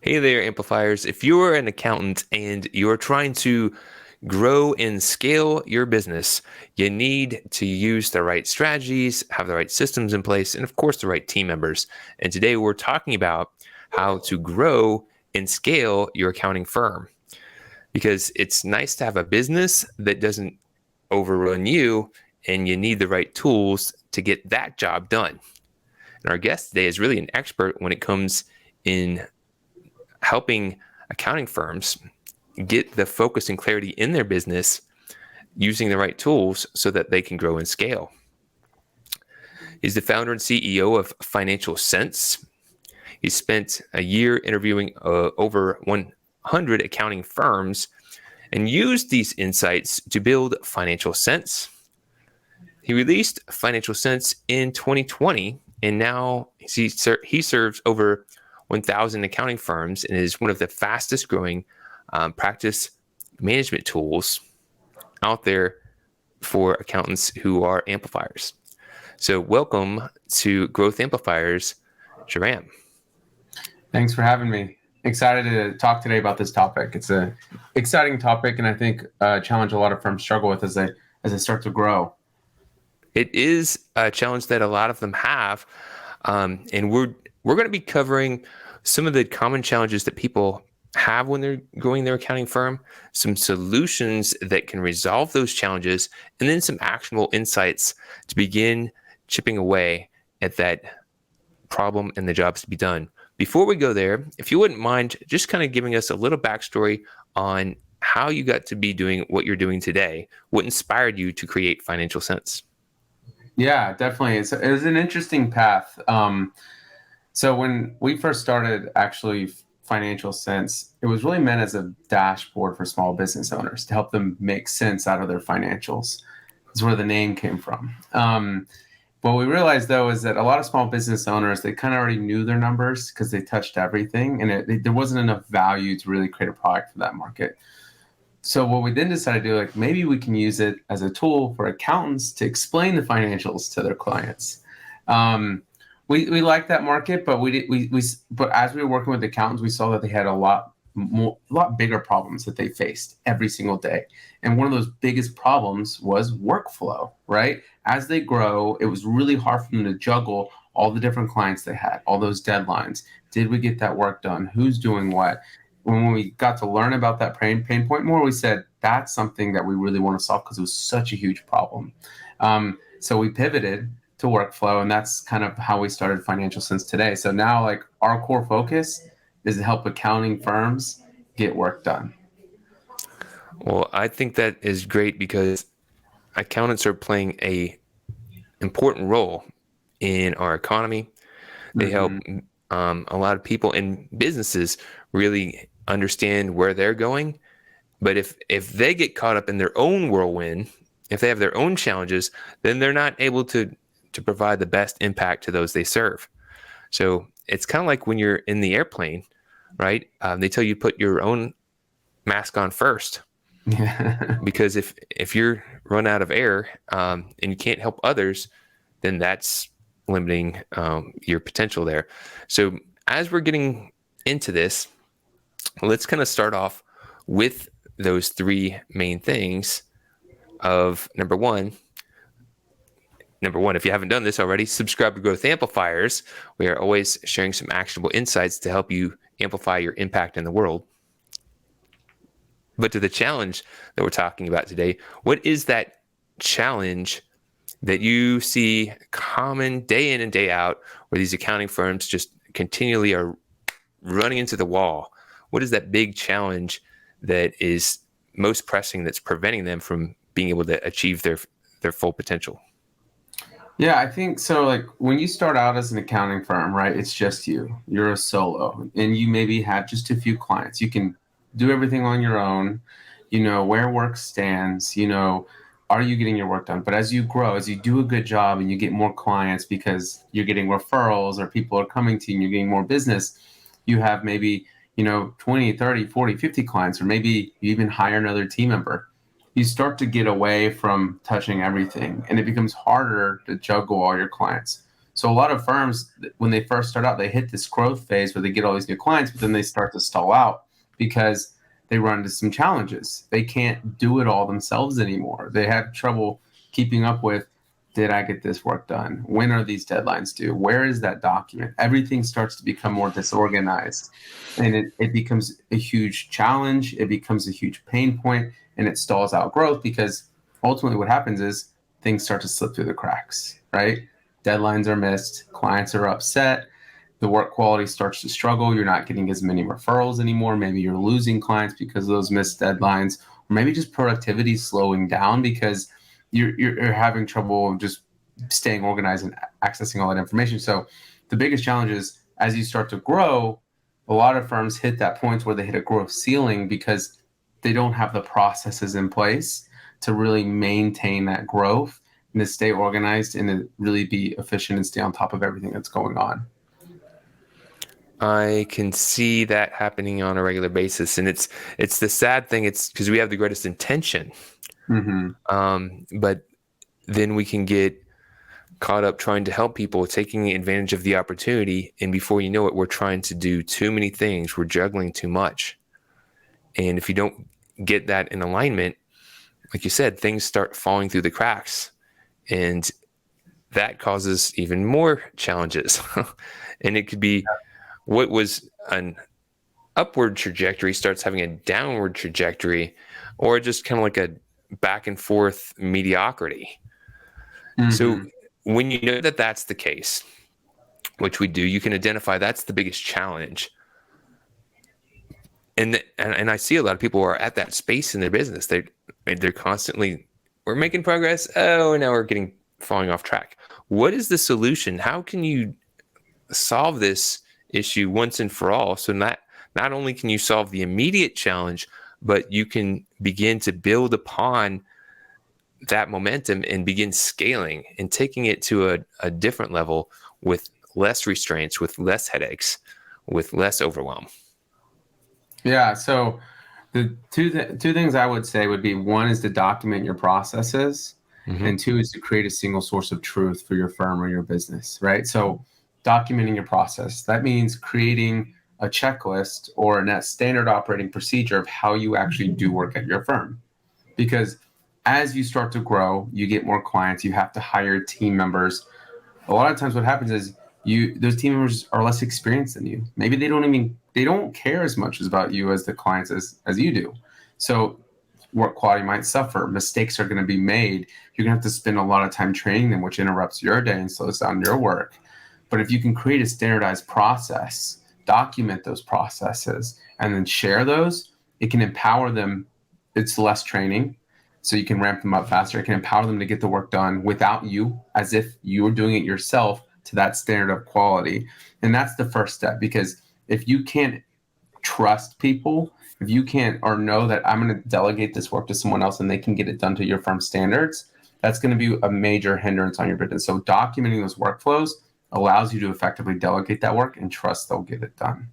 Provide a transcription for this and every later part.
Hey there, amplifiers. If you're an accountant and you're trying to grow and scale your business, you need to use the right strategies, have the right systems in place, and of course, the right team members. And today we're talking about how to grow and scale your accounting firm, because it's nice to have a business that doesn't overrun you, and you need the right tools to get that job done. And our guest today is really an expert when it comes in helping accounting firms get the focus and clarity in their business using the right tools so that they can grow and scale. He's the founder and CEO of Financial Sense. He spent a year interviewing over 100 accounting firms and used these insights to build Financial Sense. He released Financial Sense in 2020, and now he serves over 1,000 accounting firms and is one of the fastest growing practice management tools out there for accountants who are amplifiers. So welcome to Growth Amplifiers, Shahram. Thanks for having me. Excited to talk today about this topic. It's an exciting topic, and I think a challenge a lot of firms struggle with as they start to grow. It is a challenge that a lot of them have, and we're going to be covering some of the common challenges that people have when they're growing their accounting firm, some solutions that can resolve those challenges, and then some actionable insights to begin chipping away at that problem and the jobs to be done. Before we go there, if you wouldn't mind just kind of giving us a little backstory on how you got to be doing what you're doing today, what inspired you to create Financial Sense? Yeah, definitely. It was an interesting path. So when we first started actually Financial Sense, it was really meant as a dashboard for small business owners to help them make sense out of their financials. That's where the name came from. What we realized, though, is that a lot of small business owners, they kind of already knew their numbers because they touched everything, and there wasn't enough value to really create a product for that market. So what we then decided to do, like, maybe we can use it as a tool for accountants to explain the financials to their clients. We liked that market, but but as we were working with accountants, we saw that they had a lot bigger problems that they faced every single day. And one of those biggest problems was workflow, right? As they grow, it was really hard for them to juggle all the different clients they had, all those deadlines. Did we get that work done? Who's doing what? When we got to learn about that pain point more, we said, that's something that we really want to solve because it was such a huge problem. So we pivoted to workflow, and that's kind of how we started Financial Sense today. So now, like, our core focus is to help accounting firms get work done. Well, I think that is great because accountants are playing a important role in our economy. They help a lot of people and businesses really understand where they're going. But if they get caught up in their own whirlwind, if they have their own challenges, then they're not able to provide the best impact to those they serve. So it's kind of like when you're in the airplane, right? They tell you put your own mask on first. Because if you're run out of air and you can't help others, then that's limiting your potential there. So as we're getting into this, let's kind of start off with those three main things of number one, if you haven't done this already, subscribe to Growth Amplifiers. We are always sharing some actionable insights to help you amplify your impact in the world. But to the challenge that we're talking about today, what is that challenge that you see common day in and day out where these accounting firms just continually are running into the wall? What is that big challenge that is most pressing that's preventing them from being able to achieve their full potential? Yeah, I think so. Like, when you start out as an accounting firm, right, it's just you're a solo, and you maybe have just a few clients. You can do everything on your own, where work stands, are you getting your work done? But as you grow, as you do a good job and you get more clients because you're getting referrals or people are coming to you and you're getting more business, you have maybe, 20, 30, 40, 50 clients, or maybe you even hire another team member. you start to get away from touching everything, and it becomes harder to juggle all your clients. So a lot of firms, when they first start out, they hit this growth phase where they get all these new clients, but then they start to stall out because they run into some challenges. They can't do it all themselves anymore. They have trouble keeping up with, did I get this work done? When are these deadlines due? Where is that document? Everything starts to become more disorganized, and it becomes a huge challenge. It becomes a huge pain point, and it stalls out growth because ultimately what happens is things start to slip through the cracks, right? Deadlines are missed, clients are upset, the work quality starts to struggle. You're not getting as many referrals anymore. Maybe you're losing clients because of those missed deadlines, or maybe just productivity is slowing down because you're having trouble just staying organized and accessing all that information. So the biggest challenge is as you start to grow, a lot of firms hit that point where they hit a growth ceiling because they don't have the processes in place to really maintain that growth and to stay organized and to really be efficient and stay on top of everything that's going on. I can see that happening on a regular basis, and it's the sad thing. It's because we have the greatest intention, Mm-hmm. but then we can get caught up trying to help people, taking advantage of the opportunity, and before you know it, we're trying to do too many things. We're juggling too much, and if you don't get that in alignment, like you said, things start falling through the cracks, and that causes even more challenges. And it could be what was an upward trajectory starts having a downward trajectory, or just kind of like a back and forth mediocrity. So Mm-hmm. when you know that that's the case, which we do, you can identify that's the biggest challenge. And I see a lot of people are at that space in their business. They're constantly, we're making progress. Oh, now we're getting falling off track. What is the solution? How can you solve this issue once and for all? So not only can you solve the immediate challenge, but you can begin to build upon that momentum and begin scaling and taking it to a different level with less restraints, with less headaches, with less overwhelm. Yeah. So the two things I would say would be, one is to document your processes, Mm-hmm. and two is to create a single source of truth for your firm or your business, right? So documenting your process, that means creating a checklist or a net standard operating procedure of how you actually do work at your firm. Because as you start to grow, you get more clients, you have to hire team members. A lot of times what happens is those team members are less experienced than you. Maybe they don't care as much about you as the clients as you do. So work quality might suffer, mistakes are going to be made. You're going to have to spend a lot of time training them, which interrupts your day and slows down your work. But if you can create a standardized process, document those processes, and then share those, it can empower them. It's less training, so you can ramp them up faster. It can empower them to get the work done without you, as if you were doing it yourself to that standard of quality. And that's the first step, because if you can't trust people, if you can't or know that I'm going to delegate this work to someone else and they can get it done to your firm standards, that's going to be a major hindrance on your business. So documenting those workflows allows you to effectively delegate that work and trust they'll get it done.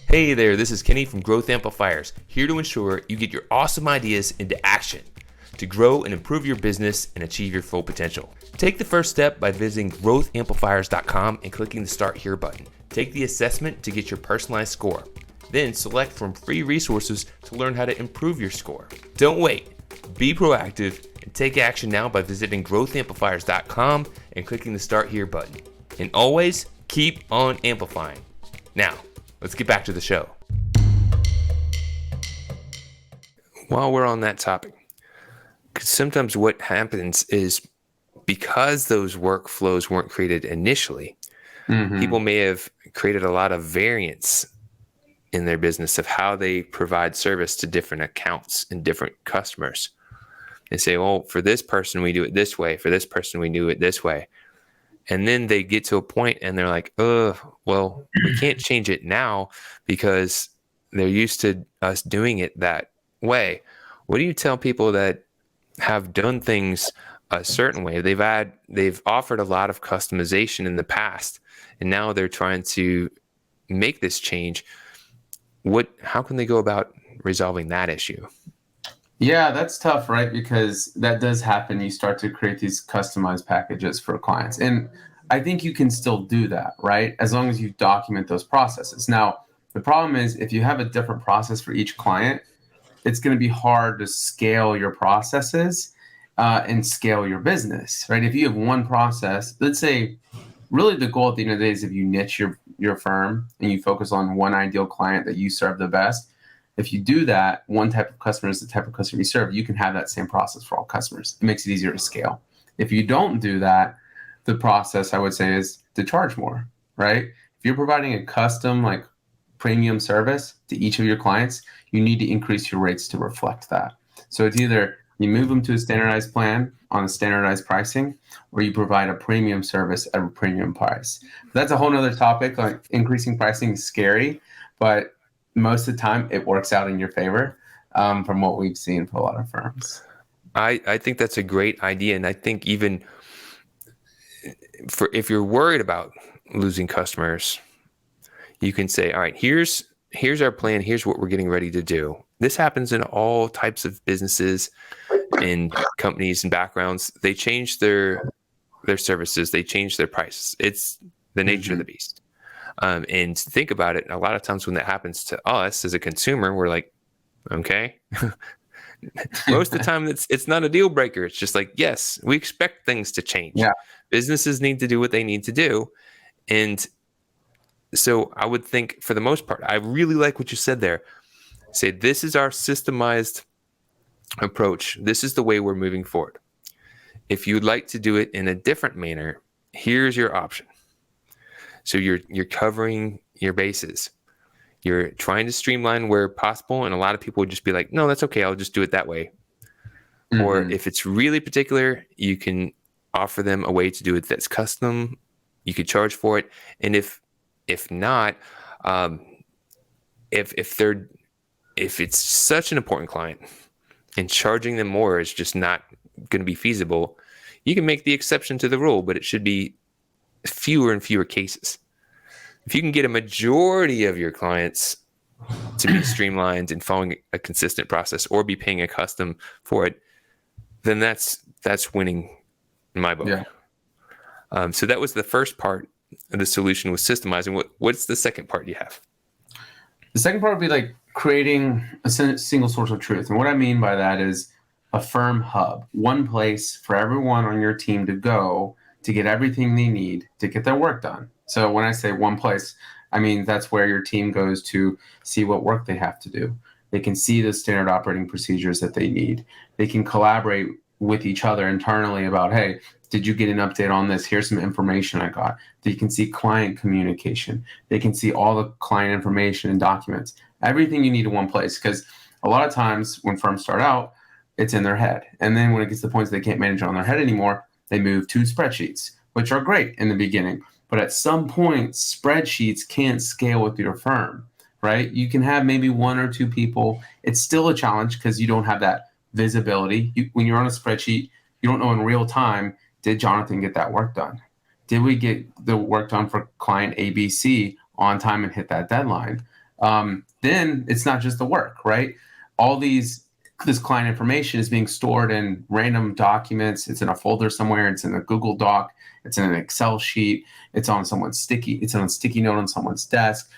Hey there, this is Kenny from Growth Amplifiers, here to ensure you get your awesome ideas into action to grow and improve your business and achieve your full potential. Take the first step by visiting growthamplifiers.com and clicking the Start Here button. Take the assessment to get your personalized score. Then select from free resources to learn how to improve your score. Don't wait. Be proactive and take action now by visiting growthamplifiers.com and clicking the Start Here button. And always keep on amplifying. Now, let's get back to the show. While we're on that topic, sometimes what happens is because those workflows weren't created initially, people may have created a lot of variance in their business of how they provide service to different accounts and different customers. They say, well, for this person, we do it this way. For this person, we do it this way. And then they get to a point and they're like, oh, well, we can't change it now because they're used to us doing it that way. What do you tell people that have done things a certain way? They've offered a lot of customization in the past, and now they're trying to make this change. How can they go about resolving that issue? Yeah, that's tough, right? Because that does happen. You start to create these customized packages for clients. And I think you can still do that, right? As long as you document those processes. Now, the problem is if you have a different process for each client, it's going to be hard to scale your processes and scale your business, right? If you have one process, let's say, really the goal at the end of the day is if you niche your firm and you focus on one ideal client that you serve the best. If you do that, one type of customer is the type of customer you serve, you can have that same process for all customers. It makes it easier to scale. If you don't do that, the process I would say is to charge more, right? If you're providing a custom like premium service to each of your clients, you need to increase your rates to reflect that. So it's either you move them to a standardized plan on a standardized pricing, or you provide a premium service at a premium price. That's a whole nother topic. Like increasing pricing is scary, but most of the time it works out in your favor from what we've seen for a lot of firms. I think that's a great idea. And I think even if you're worried about losing customers, you can say, all right, here's our plan. Here's what we're getting ready to do. This happens in all types of businesses and companies and backgrounds. They change their services. They change their prices. It's the nature of the beast. And think about it. A lot of times when that happens to us as a consumer, we're like, okay. Most of the time, it's not a deal breaker. It's just like, yes, we expect things to change. Yeah. Businesses need to do what they need to do. And so I would think for the most part, I really like what you said there. Say, this is our systemized approach. This is the way we're moving forward. If you'd like to do it in a different manner, here's your option. So you're covering your bases. You're trying to streamline where possible. And a lot of people would just be like, no, that's okay. I'll just do it that way. Or if it's really particular, you can offer them a way to do it that's custom. You could charge for it. And if not, if it's such an important client and charging them more is just not going to be feasible, you can make the exception to the rule, but it should be fewer and fewer cases. If you can get a majority of your clients to be streamlined and following a consistent process or be paying a custom for it, then that's winning in my book. Yeah. So that was the first part of the solution, was systemizing. What's the second part you have? The second part would be like creating a single source of truth. And what I mean by that is a firm hub, one place for everyone on your team to go to get everything they need to get their work done. So when I say one place, I mean that's where your team goes to see what work they have to do. They can see the standard operating procedures that they need. They can collaborate with each other internally about, hey, did you get an update on this? Here's some information I got. They can see client communication. They can see all the client information and documents, everything you need in one place. Because a lot of times when firms start out, it's in their head. And then when it gets to the point that they can't manage it on their head anymore, they move to spreadsheets, which are great in the beginning. But at some point, spreadsheets can't scale with your firm, right? You can have maybe one or two people. It's still a challenge because you don't have that visibility. When you're on a spreadsheet, you don't know in real time, did Jonathan get that work done? Did we get the work done for client ABC on time and hit that deadline? Then it's not just the work, right? All this client information is being stored in random documents. It's in a folder somewhere. It's in a Google Doc. It's in an Excel sheet. It's on someone's it's on a sticky note on someone's desk.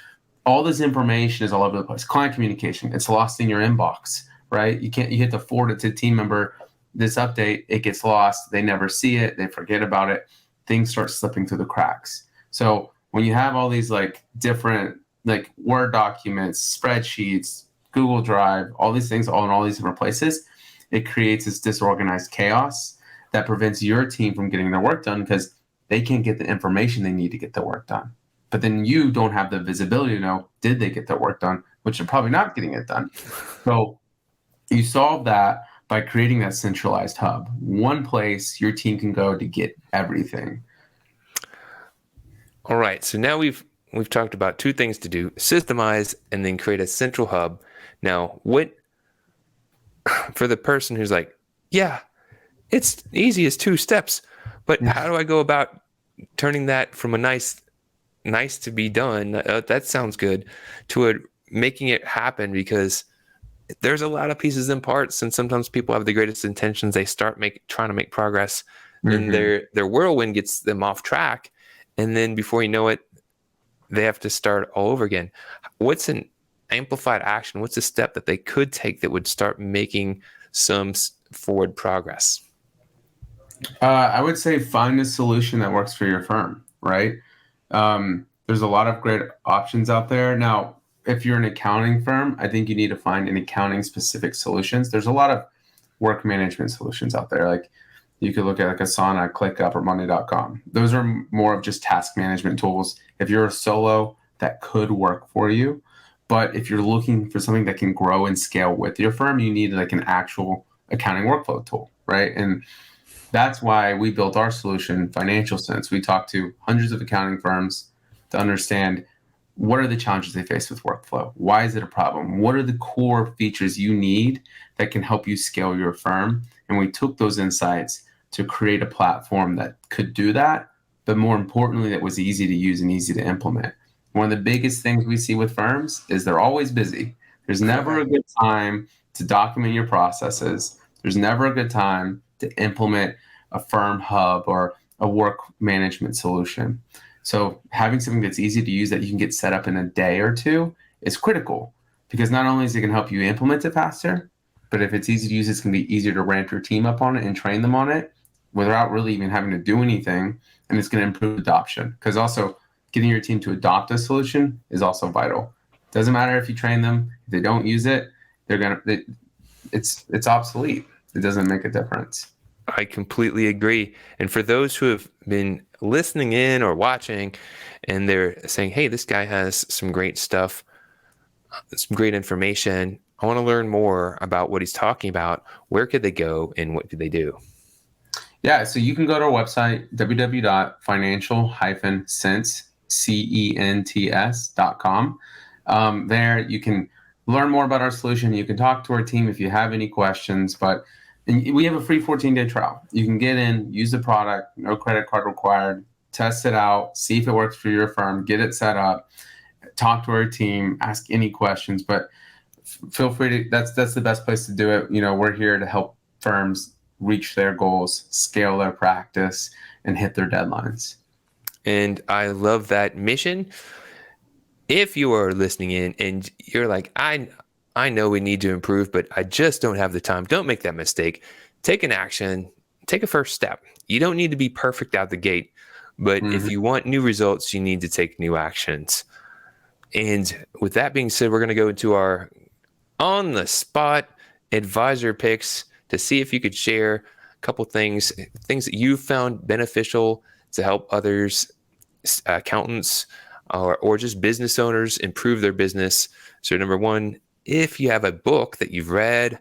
All this information is all over the place. Client communication, it's lost in your inbox, right? You hit to forward it to a team member, this update, it gets lost. They never see it. They forget about it. Things start slipping through the cracks. So when you have all these like different like Word documents, spreadsheets, Google Drive, all these things all in all these different places, it creates this disorganized chaos that prevents your team from getting their work done because they can't get the information they need to get their work done. But then you don't have the visibility to know, did they get their work done, which they're probably not getting it done. So you solve that by creating that centralized hub, one place your team can go to get everything. All right. So now we've talked about two things to do: systemize and then create a central hub. Now, for the person who's like, yeah, it's easy as 2 steps, but how do I go about turning that from a nice to be done, that sounds good, to making it happen? Because there's a lot of pieces and parts, and sometimes people have the greatest intentions. They start trying to make progress, then Hmm. their whirlwind gets them off track, and then before you know it, they have to start all over again. What's an amplified action? What's a step that they could take that would start making some forward progress? I would say find a solution that works for your firm, right? There's a lot of great options out there. Now, if you're an accounting firm, I think you need to find an accounting specific solutions. There's a lot of work management solutions out there. Like you could look at like Asana, ClickUp, or Monday.com. Those are more of just task management tools. If you're a solo, that could work for you. But if you're looking for something that can grow and scale with your firm, you need like an actual accounting workflow tool, right? And that's why we built our solution, Financial Sense. We talked to hundreds of accounting firms to understand what are the challenges they face with workflow? Why is it a problem? What are the core features you need that can help you scale your firm? And we took those insights to create a platform that could do that, but more importantly, that was easy to use and easy to implement. One of the biggest things we see with firms is they're always busy. There's never a good time to document your processes. There's never a good time to implement a firm hub or a work management solution. So having something that's easy to use that you can get set up in a day or two is critical, because not only is it going to help you implement it faster, but if it's easy to use, it's going to be easier to ramp your team up on it and train them on it without really even having to do anything. And it's going to improve adoption, because also getting your team to adopt a solution is also vital. Doesn't matter if you train them, if they don't use it, it's obsolete. It doesn't make a difference. I completely agree. And for those who have been listening in or watching and they're saying, hey, this guy has some great stuff, some great information, I want to learn more about what he's talking about, where could they go and what could they do? Yeah, so you can go to our website, www.financial-sense.com. There you can learn more about our solution. You can talk to our team if you have any questions, and we have a free 14-day trial. You can get in, use the product, no credit card required, test it out, see if it works for your firm, get it set up, talk to our team, ask any questions, but feel free to, that's the best place to do it. We're here to help firms reach their goals, scale their practice, and hit their deadlines. And I love that mission. If you are listening in and you're like, I know we need to improve, but I just don't have the time, don't make that mistake. Take an action, take a first step. You don't need to be perfect out the gate, but if you want new results, you need to take new actions. And with that being said, we're going to go into our on the spot advisor picks to see if you could share a couple things that you found beneficial to help others, accountants, or just business owners improve their business. So number one, if you have a book that you've read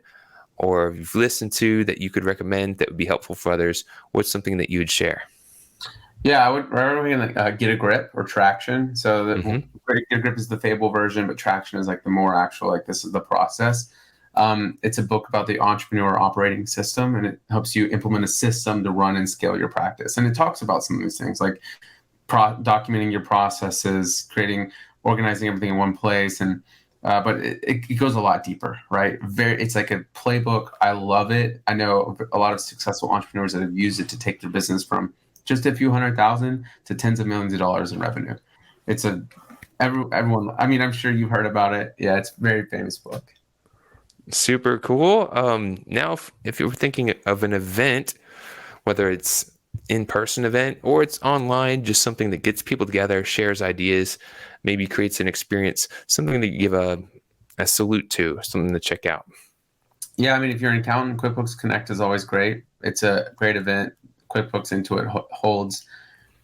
or you've listened to that you could recommend that would be helpful for others, what's something that you would share? Yeah, I would recommend Get a Grip or Traction. So Get a Grip is the Fable version, but Traction is like the more actual, like this is the process. It's a book about the entrepreneur operating system, and it helps you implement a system to run and scale your practice. And it talks about some of these things like documenting your processes, organizing everything in one place, and but it goes a lot deeper, right? It's like a playbook. I love it. I know a lot of successful entrepreneurs that have used it to take their business from just a few $100,000 to tens of millions of dollars in revenue. It's everyone. I mean, I'm sure you've heard about it. Yeah, it's a very famous book. Super cool. Now, if you're thinking of an event, whether it's in-person event or it's online, just something that gets people together, shares ideas, maybe creates an experience, something to give a salute to, something to check out. Yeah, I mean, if you're an accountant, QuickBooks Connect is always great. It's a great event. QuickBooks Intuit holds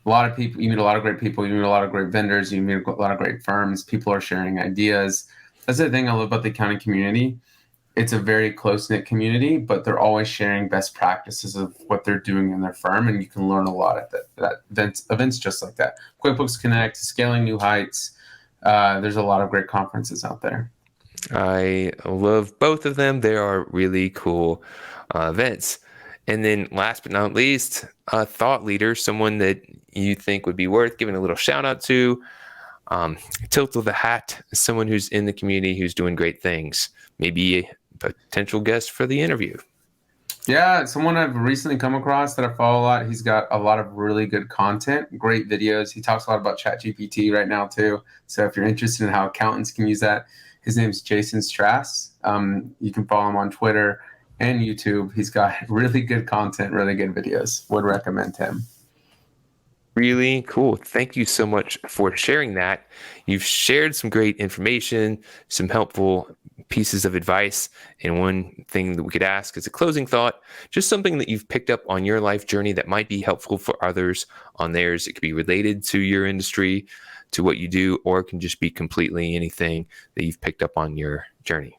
a lot of people. You meet a lot of great people. You meet a lot of great vendors. You meet a lot of great firms. People are sharing ideas. That's the thing I love about the accounting community. It's a very close-knit community, but they're always sharing best practices of what they're doing in their firm, and you can learn a lot at that events just like that. QuickBooks Connect, Scaling New Heights. There's a lot of great conferences out there. I love both of them. They are really cool events. And then last but not least, a thought leader, someone that you think would be worth giving a little shout out to. tilt of the hat, someone who's in the community who's doing great things, maybe a potential guest for the interview. Yeah, someone I've recently come across that I follow a lot. He's got a lot of really good content, great videos. He talks a lot about ChatGPT right now too. So if you're interested in how accountants can use that, his name's Jason Strass. You can follow him on Twitter and YouTube. He's got really good content, really good videos. Would recommend him. Really cool. Thank you so much for sharing that. You've shared some great information, some helpful pieces of advice. And one thing that we could ask as a closing thought, just something that you've picked up on your life journey that might be helpful for others on theirs. It could be related to your industry, to what you do, or it can just be completely anything that you've picked up on your journey.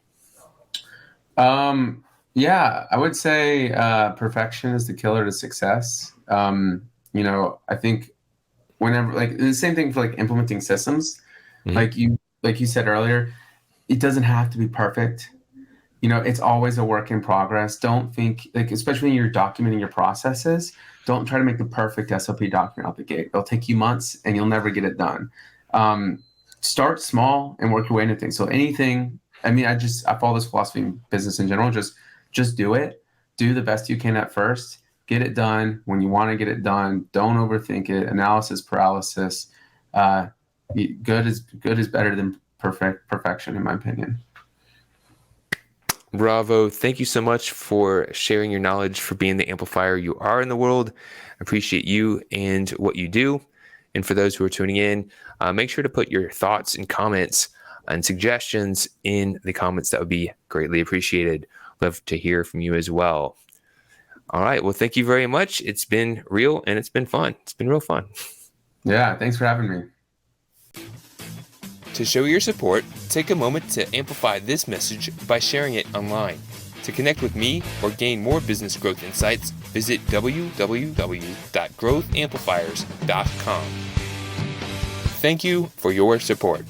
Yeah, I would say perfection is the killer to success. I think whenever, like, the same thing for like implementing systems, Mm-hmm. like you said earlier, it doesn't have to be perfect. It's always a work in progress. Don't think, like, especially when you're documenting your processes, don't try to make the perfect SOP document out the gate. It'll take you months and you'll never get it done. Start small and work your way into things. So anything, I follow this philosophy in business in general. Just do it. Do the best you can at first. Get it done when you want to get it done. Don't overthink it. Analysis paralysis. Good is better than perfection, in my opinion. Bravo. Thank you so much for sharing your knowledge, for being the amplifier you are in the world. I appreciate you and what you do. And for those who are tuning in, make sure to put your thoughts and comments and suggestions in the comments. That would be greatly appreciated. Love to hear from you as well. All right. Well, thank you very much. It's been real and it's been fun. It's been real fun. Yeah. Thanks for having me. To show your support, take a moment to amplify this message by sharing it online. To connect with me or gain more business growth insights, visit www.growthamplifiers.com. Thank you for your support.